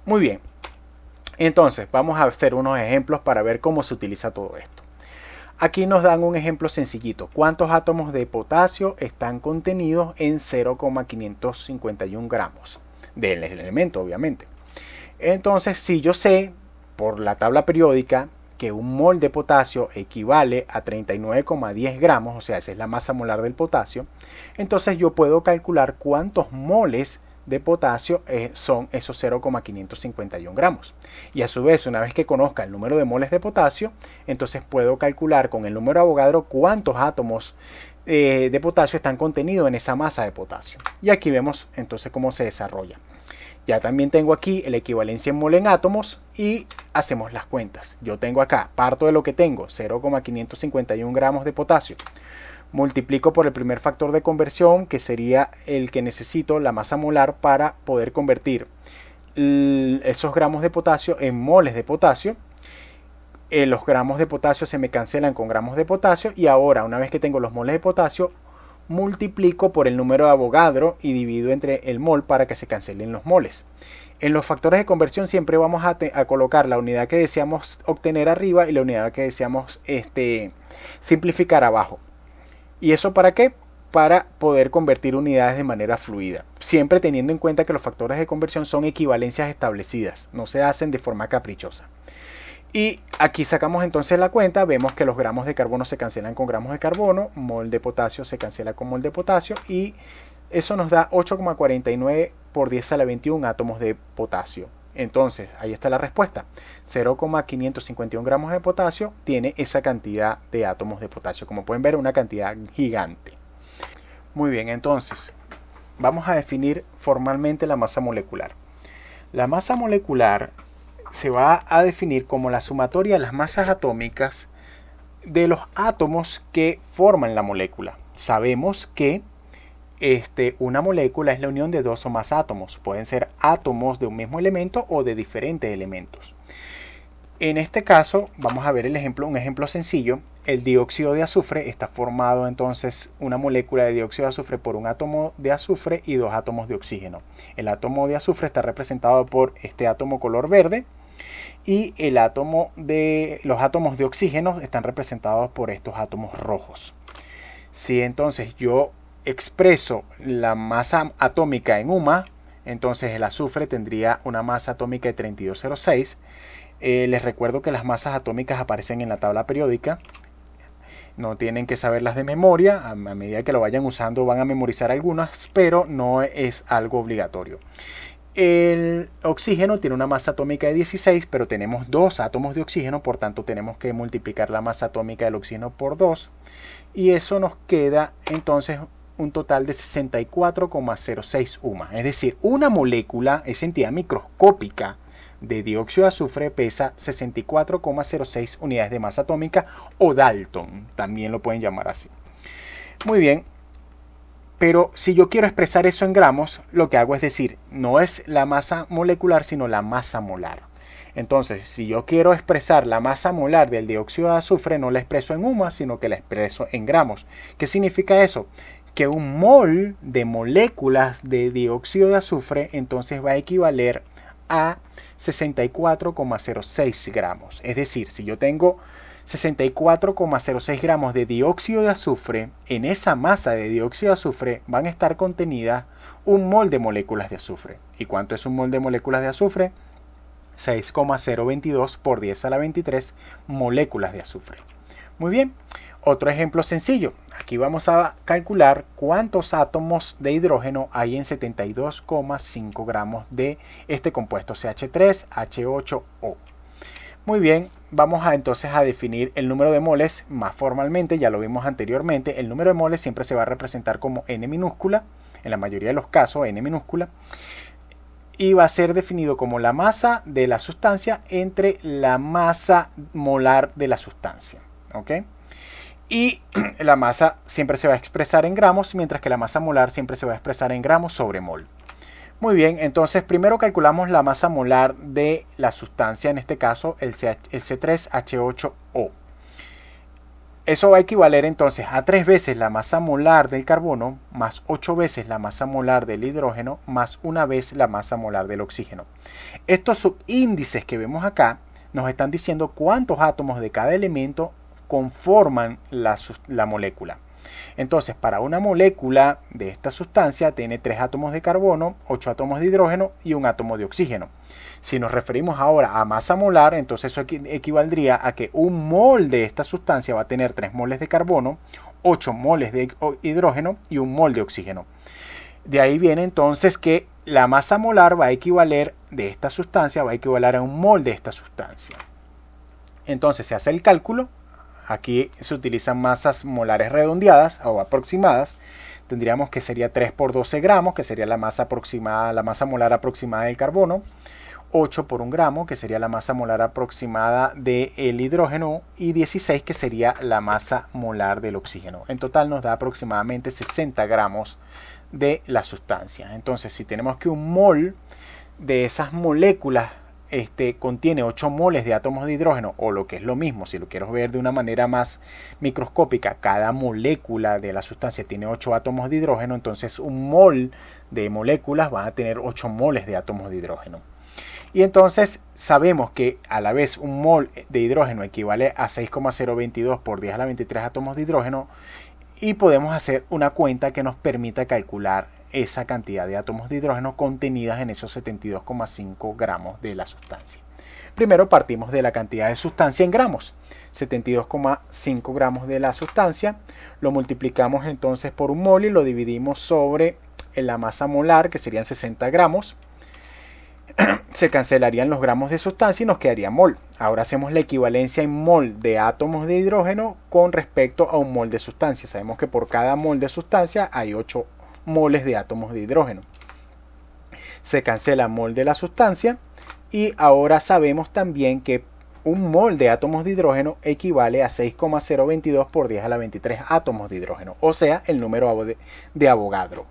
Muy bien, entonces vamos a hacer unos ejemplos para ver cómo se utiliza todo esto. Aquí nos dan un ejemplo sencillito. ¿Cuántos átomos de potasio están contenidos en 0,551 gramos del elemento, obviamente? Entonces, si yo sé por la tabla periódica que un mol de potasio equivale a 39,10 gramos, o sea, esa es la masa molar del potasio, entonces yo puedo calcular cuántos moles de potasio son esos 0,551 gramos. Y a su vez, una vez que conozca el número de moles de potasio, entonces puedo calcular con el número de Avogadro cuántos átomos de potasio están contenidos en esa masa de potasio. Y aquí vemos entonces cómo se desarrolla. Ya también tengo aquí la equivalencia en mol en átomos y hacemos las cuentas. Yo tengo acá, parto de lo que tengo, 0,551 gramos de potasio. Multiplico por el primer factor de conversión, que sería el que necesito, la masa molar, para poder convertir esos gramos de potasio en moles de potasio. Los gramos de potasio se me cancelan con gramos de potasio y ahora, una vez que tengo los moles de potasio, multiplico por el número de Avogadro y divido entre el mol para que se cancelen los moles. En los factores de conversión siempre vamos a colocar la unidad que deseamos obtener arriba y la unidad que deseamos simplificar abajo. ¿Y eso para qué? Para poder convertir unidades de manera fluida, siempre teniendo en cuenta que los factores de conversión son equivalencias establecidas, no se hacen de forma caprichosa. Y aquí sacamos entonces la cuenta, vemos que los gramos de carbono se cancelan con gramos de carbono, mol de potasio se cancela con mol de potasio y eso nos da 8,49 por 10 a la 21 átomos de potasio. Entonces, ahí está la respuesta. 0,551 gramos de potasio tiene esa cantidad de átomos de potasio. Como pueden ver, una cantidad gigante. Muy bien, entonces, vamos a definir formalmente la masa molecular. La masa molecular se va a definir como la sumatoria de las masas atómicas de los átomos que forman la molécula. Sabemos que una molécula es la unión de dos o más átomos. Pueden ser átomos de un mismo elemento o de diferentes elementos. En este caso, vamos a ver un ejemplo sencillo. El dióxido de azufre está formado entonces una molécula de dióxido de azufre por un átomo de azufre y dos átomos de oxígeno. El átomo de azufre está representado por este átomo color verde y los átomos de oxígeno están representados por estos átomos rojos. Si entonces yo expreso la masa atómica en UMA, entonces el azufre tendría una masa atómica de 32,06. Les recuerdo que las masas atómicas aparecen en la tabla periódica. No tienen que saberlas de memoria, a medida que lo vayan usando van a memorizar algunas, pero no es algo obligatorio. El oxígeno tiene una masa atómica de 16, pero tenemos dos átomos de oxígeno, por tanto tenemos que multiplicar la masa atómica del oxígeno por 2 y eso nos queda entonces un total de 64,06 UMA. Es decir, una molécula, esa entidad microscópica de dióxido de azufre, pesa 64,06 unidades de masa atómica o Dalton, también lo pueden llamar así. Muy bien, pero si yo quiero expresar eso en gramos, lo que hago es decir, no es la masa molecular, sino la masa molar. Entonces, si yo quiero expresar la masa molar del dióxido de azufre, no la expreso en UMA, sino que la expreso en gramos. ¿Qué significa eso? Que un mol de moléculas de dióxido de azufre entonces va a equivaler a 64,06 gramos. Es decir, si yo tengo 64,06 gramos de dióxido de azufre, en esa masa de dióxido de azufre van a estar contenidas un mol de moléculas de azufre. ¿Y cuánto es un mol de moléculas de azufre? 6,022 por 10 a la 23 moléculas de azufre. Muy bien. Otro ejemplo sencillo. Aquí vamos a calcular cuántos átomos de hidrógeno hay en 72,5 gramos de este compuesto CH3H8O. Muy bien, vamos entonces a definir el número de moles más formalmente, ya lo vimos anteriormente. El número de moles siempre se va a representar como N minúscula, en la mayoría de los casos N minúscula, y va a ser definido como la masa de la sustancia entre la masa molar de la sustancia. ¿Ok? Y la masa siempre se va a expresar en gramos, mientras que la masa molar siempre se va a expresar en gramos sobre mol. Muy bien, entonces primero calculamos la masa molar de la sustancia, en este caso el C3H8O. Eso va a equivaler entonces a 3 veces la masa molar del carbono, más 8 veces la masa molar del hidrógeno, más 1 vez la masa molar del oxígeno. Estos subíndices que vemos acá nos están diciendo cuántos átomos de cada elemento conforman la molécula. Entonces, para una molécula de esta sustancia tiene 3 átomos de carbono, 8 átomos de hidrógeno y 1 átomo de oxígeno. Si nos referimos ahora a masa molar, entonces eso equivaldría a que un mol de esta sustancia va a tener 3 moles de carbono, 8 moles de hidrógeno y 1 mol de oxígeno. De ahí viene entonces que la masa molar va a equivaler de esta sustancia, va a equivaler a 1 mol de esta sustancia. Entonces se hace el cálculo. Aquí se utilizan masas molares redondeadas o aproximadas. Tendríamos que sería 3 por 12 gramos, que sería la masa aproximada, la masa molar aproximada del carbono. 8 por 1 gramo, que sería la masa molar aproximada del hidrógeno. Y 16, que sería la masa molar del oxígeno. En total nos da aproximadamente 60 gramos de la sustancia. Entonces, si tenemos que 1 mol de esas moléculas contiene 8 moles de átomos de hidrógeno, o lo que es lo mismo, si lo quiero ver de una manera más microscópica, cada molécula de la sustancia tiene 8 átomos de hidrógeno, entonces 1 mol de moléculas van a tener 8 moles de átomos de hidrógeno. Y entonces sabemos que a la vez 1 mol de hidrógeno equivale a 6,022 por 10 a la 23 átomos de hidrógeno, y podemos hacer una cuenta que nos permita calcular esa cantidad de átomos de hidrógeno contenidas en esos 72,5 gramos de la sustancia. Primero partimos de la cantidad de sustancia en gramos. 72,5 gramos de la sustancia, lo multiplicamos entonces por 1 mol y lo dividimos sobre la masa molar, que serían 60 gramos. Se cancelarían los gramos de sustancia y nos quedaría mol. Ahora hacemos la equivalencia en mol de átomos de hidrógeno con respecto a 1 mol de sustancia. Sabemos que por cada mol de sustancia hay 8 moles de átomos de hidrógeno. Se cancela mol de la sustancia y ahora sabemos también que 1 mol de átomos de hidrógeno equivale a 6,022 por 10 a la 23 átomos de hidrógeno, o sea, el número de Avogadro.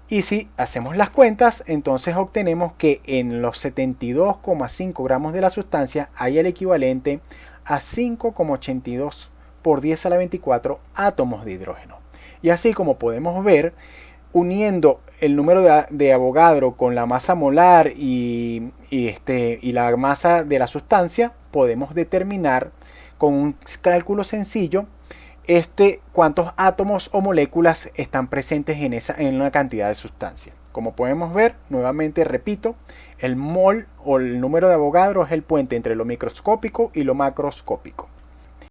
Y si hacemos las cuentas, entonces obtenemos que en los 72,5 gramos de la sustancia hay el equivalente a 5,82 por 10 a la 24 átomos de hidrógeno. Y así como podemos ver, uniendo el número de Avogadro con la masa molar y la masa de la sustancia, podemos determinar con un cálculo sencillo cuántos átomos o moléculas están presentes en una cantidad de sustancia. Como podemos ver, nuevamente repito, el mol o el número de Avogadro es el puente entre lo microscópico y lo macroscópico.